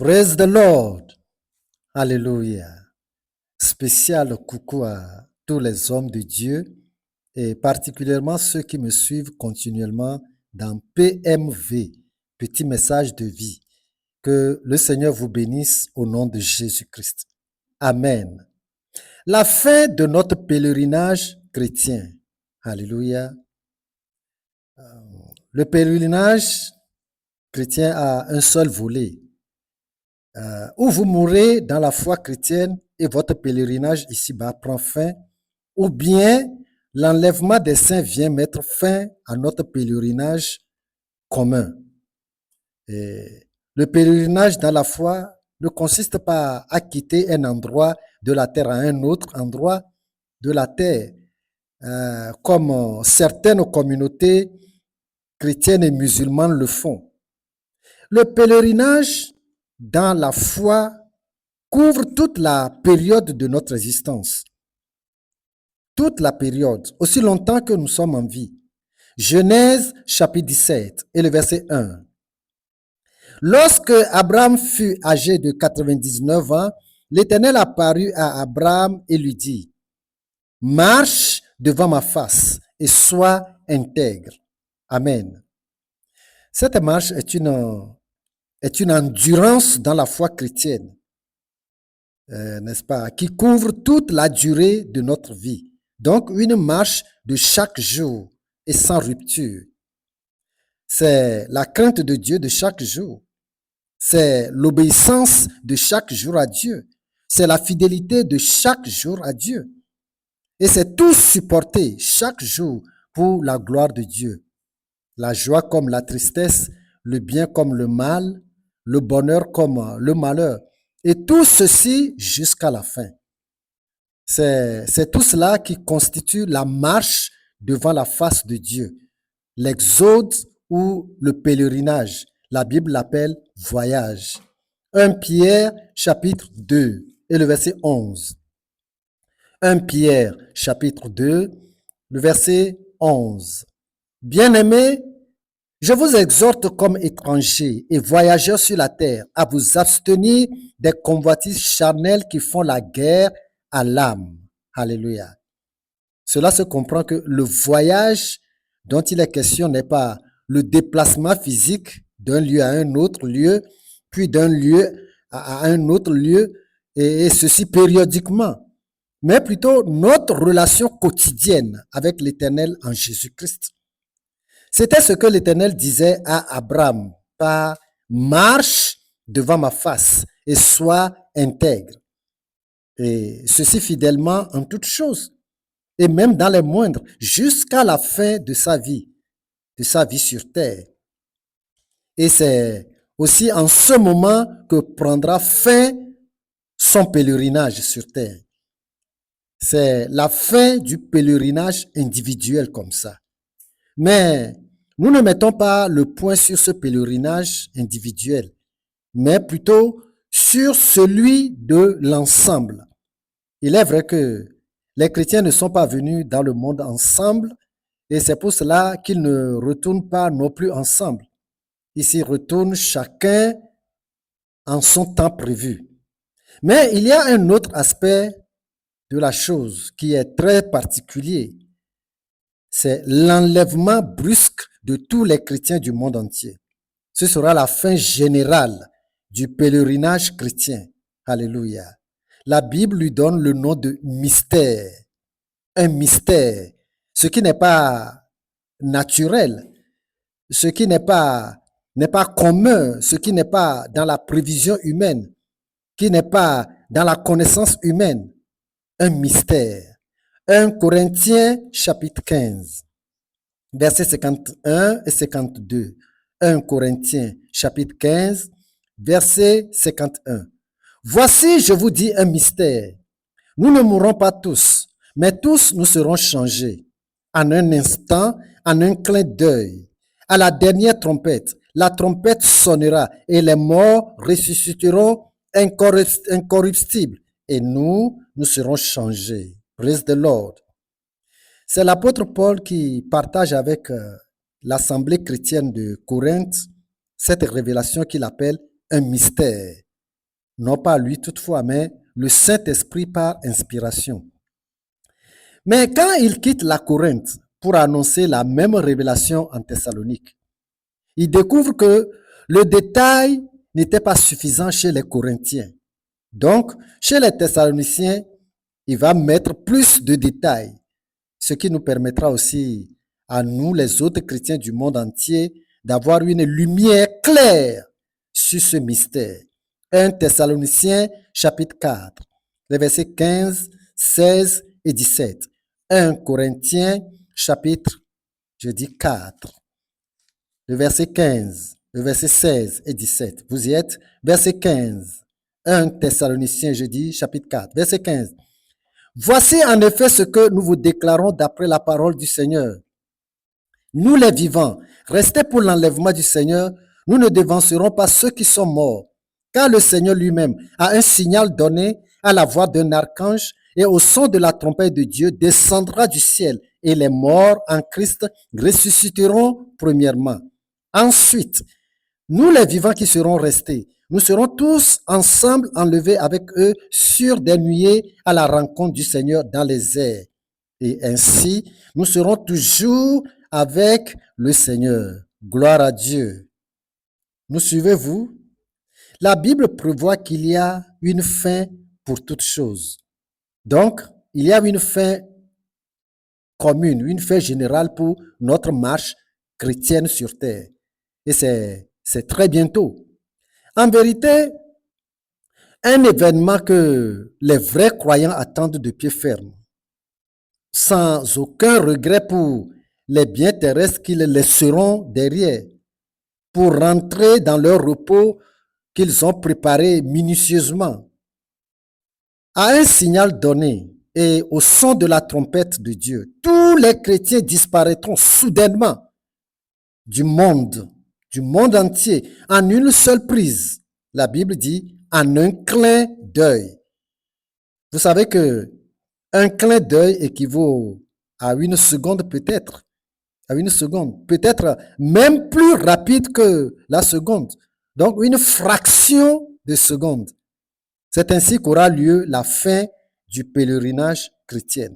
Praise the Lord. Alléluia. Spécial coucou à tous les hommes de Dieu et particulièrement ceux qui me suivent continuellement dans PMV, petit message de vie. Que le Seigneur vous bénisse au nom de Jésus-Christ. Amen. La fin de notre pèlerinage chrétien. Alléluia. Le pèlerinage chrétien a un seul volet. Ou vous mourrez dans la foi chrétienne et votre pèlerinage ici-bas prend fin, ou bien l'enlèvement des saints vient mettre fin à notre pèlerinage commun. Et le pèlerinage dans la foi ne consiste pas à quitter un endroit de la terre à un autre endroit de la terre, comme certaines communautés chrétiennes et musulmanes le font. Le pèlerinage dans la foi couvre toute la période de notre existence. Toute la période, aussi longtemps que nous sommes en vie. Genèse chapitre 17 et le verset 1. Lorsque Abraham fut âgé de 99 ans, l'Éternel apparut à Abraham et lui dit, « Marche devant ma face et sois intègre. » Amen. Cette marche est une endurance dans la foi chrétienne, n'est-ce pas, qui couvre toute la durée de notre vie. Donc, une marche de chaque jour et sans rupture. C'est la crainte de Dieu de chaque jour. C'est l'obéissance de chaque jour à Dieu. C'est la fidélité de chaque jour à Dieu. Et c'est tout supporter chaque jour pour la gloire de Dieu. La joie comme la tristesse, le bien comme le mal, le bonheur comme le malheur. Et tout ceci jusqu'à la fin. C'est tout cela qui constitue la marche devant la face de Dieu. L'exode ou le pèlerinage. La Bible l'appelle voyage. 1 Pierre chapitre 2 et le verset 11. 1 Pierre chapitre 2, le verset 11. Bien-aimés, je vous exhorte comme étrangers et voyageurs sur la terre à vous abstenir des convoitises charnelles qui font la guerre à l'âme. Alléluia. Cela se comprend que le voyage dont il est question n'est pas le déplacement physique d'un lieu à un autre lieu, puis d'un lieu à un autre lieu, et ceci périodiquement, mais plutôt notre relation quotidienne avec l'Éternel en Jésus-Christ. C'était ce que l'Éternel disait à Abraham, par marche devant ma face et sois intègre. Et ceci fidèlement en toutes choses, et même dans les moindres, jusqu'à la fin de sa vie sur terre. Et c'est aussi en ce moment que prendra fin son pèlerinage sur terre. C'est la fin du pèlerinage individuel comme ça. Mais nous ne mettons pas le point sur ce pèlerinage individuel, mais plutôt sur celui de l'ensemble. Il est vrai que les chrétiens ne sont pas venus dans le monde ensemble et c'est pour cela qu'ils ne retournent pas non plus ensemble. Ils s'y retournent chacun en son temps prévu. Mais il y a un autre aspect de la chose qui est très particulier. C'est l'enlèvement brusque de tous les chrétiens du monde entier. Ce sera la fin générale du pèlerinage chrétien. Alléluia. La Bible lui donne le nom de mystère. Un mystère. Ce qui n'est pas naturel. Ce qui n'est pas commun. Ce qui n'est pas dans la prévision humaine. Qui n'est pas dans la connaissance humaine. Un mystère. 1 Corinthiens chapitre 15. Versets 51 et 52. 1 Corinthiens chapitre 15, verset 51. Voici, je vous dis un mystère. Nous ne mourrons pas tous, mais tous nous serons changés. En un instant, en un clin d'œil. À la dernière trompette, la trompette sonnera et les morts ressusciteront incorruptibles. Et nous serons changés. Praise the Lord. C'est l'apôtre Paul qui partage avec l'assemblée chrétienne de Corinthe cette révélation qu'il appelle un mystère. non pas lui toutefois, mais le Saint-Esprit par inspiration. Mais quand il quitte la Corinthe pour annoncer la même révélation en Thessalonique, il découvre que le détail n'était pas suffisant chez les Corinthiens. Donc, chez les Thessaloniciens, il va mettre plus de détails, ce qui nous permettra aussi à nous, les autres chrétiens du monde entier, d'avoir une lumière claire sur ce mystère. 1 Thessaloniciens chapitre 4, les versets 15, 16 et 17. 1 Corinthiens chapitre, 4, le verset 15, le verset 16 et 17. Vous y êtes? Verset 15. 1 Thessaloniciens, chapitre 4, verset 15. Voici en effet ce que nous vous déclarons d'après la parole du Seigneur. Nous les vivants, restés pour l'enlèvement du Seigneur, nous ne devancerons pas ceux qui sont morts, car le Seigneur lui-même a un signal donné à la voix d'un archange et au son de la trompette de Dieu descendra du ciel et les morts en Christ ressusciteront premièrement. Ensuite, nous les vivants qui serons restés, nous serons tous ensemble enlevés avec eux sur des nuées à la rencontre du Seigneur dans les airs. Et ainsi, nous serons toujours avec le Seigneur. Gloire à Dieu. Nous suivez-vous? La Bible prévoit qu'il y a une fin pour toutes choses. Donc, il y a une fin commune, une fin générale pour notre marche chrétienne sur terre. Et c'est très bientôt. En vérité, un événement que les vrais croyants attendent de pied ferme, sans aucun regret pour les biens terrestres qu'ils laisseront derrière, pour rentrer dans leur repos qu'ils ont préparé minutieusement. À un signal donné et au son de la trompette de Dieu, tous les chrétiens disparaîtront soudainement du monde entier, en une seule prise. La Bible dit, en un clin d'œil. Vous savez que un clin d'œil équivaut à une seconde peut-être, peut-être même plus rapide que la seconde. Donc, une fraction de seconde. C'est ainsi qu'aura lieu la fin du pèlerinage chrétien.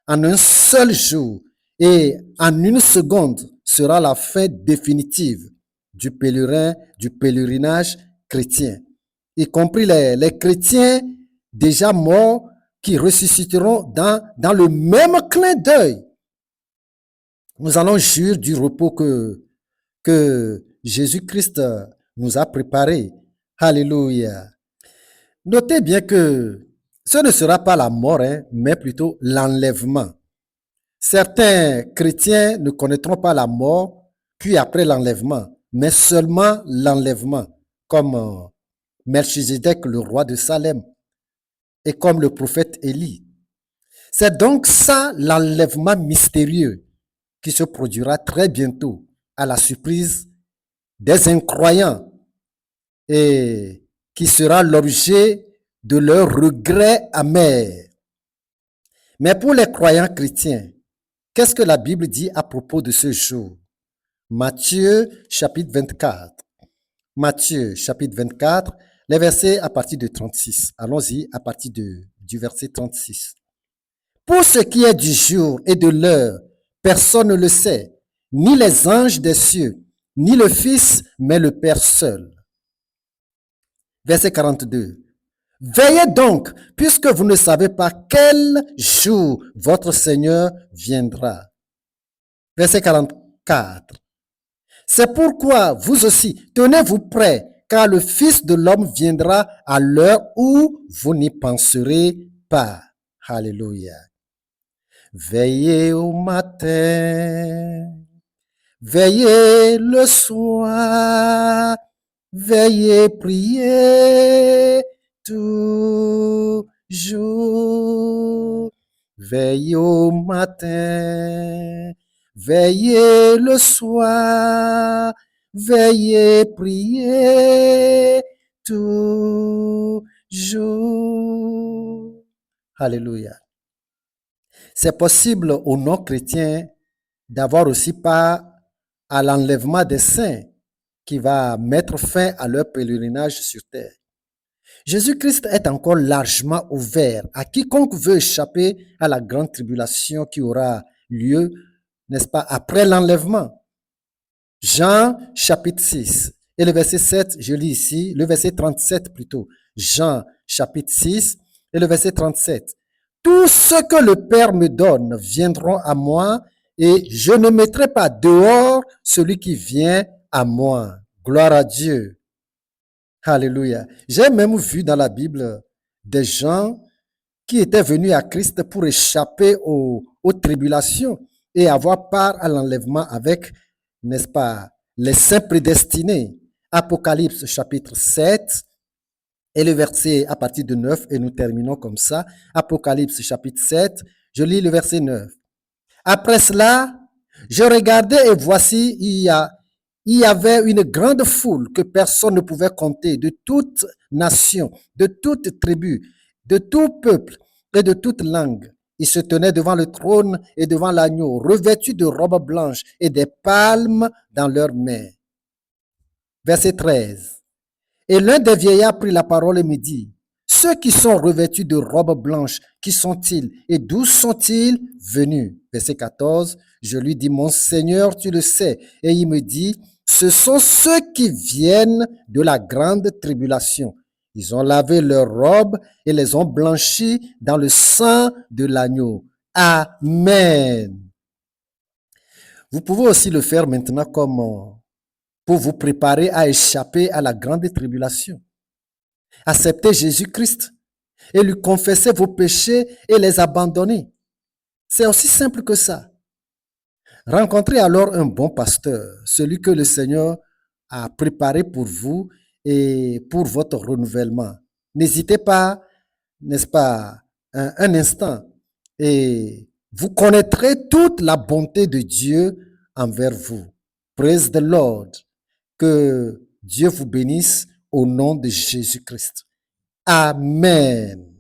En un seul jour et en une seconde sera la fin définitive du pèlerinage chrétien, y compris les chrétiens déjà morts qui ressusciteront dans le même clin d'œil. Nous allons jouir du repos que Jésus-Christ nous a préparé. Alléluia. Notez bien que ce ne sera pas la mort, mais plutôt l'enlèvement. Certains chrétiens ne connaîtront pas la mort, puis après l'enlèvement, mais seulement l'enlèvement, comme Melchizedek, le roi de Salem, et comme le prophète Élie. C'est donc ça l'enlèvement mystérieux qui se produira très bientôt à la surprise des incroyants et qui sera l'objet de leur regret amer. Mais pour les croyants chrétiens, qu'est-ce que la Bible dit à propos de ce jour? Matthieu chapitre 24. Matthieu chapitre 24, les versets à partir de 36. Allons-y à partir du verset 36. Pour ce qui est du jour et de l'heure, personne ne le sait, ni les anges des cieux, ni le Fils, mais le Père seul. Verset 42. Veillez donc, puisque vous ne savez pas quel jour votre Seigneur viendra. Verset 44. C'est pourquoi vous aussi, tenez-vous prêts, car le Fils de l'homme viendra à l'heure où vous n'y penserez pas. Alléluia. Veillez au matin, veillez le soir, veillez prier toujours. Veillez au matin, veillez le soir, veillez prier toujours. Alléluia. C'est possible aux non-chrétiens d'avoir aussi part à l'enlèvement des saints qui va mettre fin à leur pèlerinage sur terre. Jésus-Christ est encore largement ouvert à quiconque veut échapper à la grande tribulation qui aura lieu, n'est-ce pas, après l'enlèvement. Jean chapitre 6 et le verset 7, je lis ici, le verset 37 plutôt. Jean chapitre 6 et le verset 37. Tout ce que le Père me donne viendront à moi et je ne mettrai pas dehors celui qui vient à moi. Gloire à Dieu. Alléluia. J'ai même vu dans la Bible des gens qui étaient venus à Christ pour échapper aux tribulations et avoir part à l'enlèvement avec, n'est-ce pas, les saints prédestinés. Apocalypse chapitre 7 et le verset à partir de 9 et nous terminons comme ça. Apocalypse chapitre 7, je lis le verset 9. Après cela, je regardais et voici, il y avait une grande foule que personne ne pouvait compter, de toute nation, de toute tribu, de tout peuple et de toute langue. Ils se tenaient devant le trône et devant l'agneau, revêtus de robes blanches et des palmes dans leurs mains. Verset 13. Et l'un des vieillards prit la parole et me dit, ceux qui sont revêtus de robes blanches, qui sont-ils et d'où sont-ils venus? Verset 14, je lui dis, mon Seigneur, tu le sais. Et il me dit, ce sont ceux qui viennent de la grande tribulation. Ils ont lavé leurs robes et les ont blanchies dans le sang de l'agneau. Amen. Vous pouvez aussi le faire maintenant comme pour vous préparer à échapper à la grande tribulation. Acceptez Jésus-Christ et lui confesser vos péchés et les abandonner. C'est aussi simple que ça. Rencontrez alors un bon pasteur, celui que le Seigneur a préparé pour vous et pour votre renouvellement. N'hésitez pas, n'est-ce pas, un instant et vous connaîtrez toute la bonté de Dieu envers vous. Praise the Lord. Que Dieu vous bénisse au nom de Jésus-Christ. Amen.